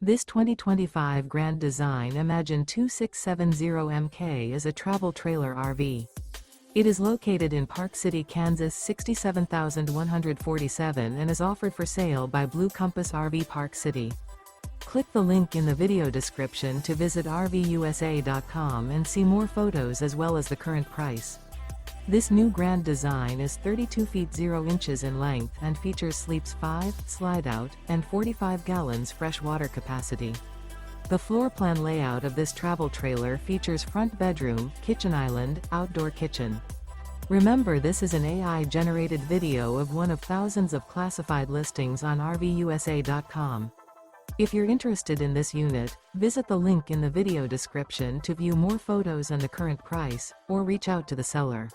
This 2025 Grand Design Imagine 2670MK is a travel trailer RV. It is located in Park City, Kansas 67147 and is offered for sale by Blue Compass RV Park City. Click the link in the video description to visit RVUSA.com and see more photos as well as the current price. This new Grand Design is 32 feet 0 inches in length and features sleeps 5, slide-out, and 45 gallons fresh water capacity. The floor plan layout of this travel trailer features front bedroom, kitchen island, outdoor kitchen. Remember, this is an AI-generated video of one of thousands of classified listings on RVUSA.com. If you're interested in this unit, visit the link in the video description to view more photos and the current price, or reach out to the seller.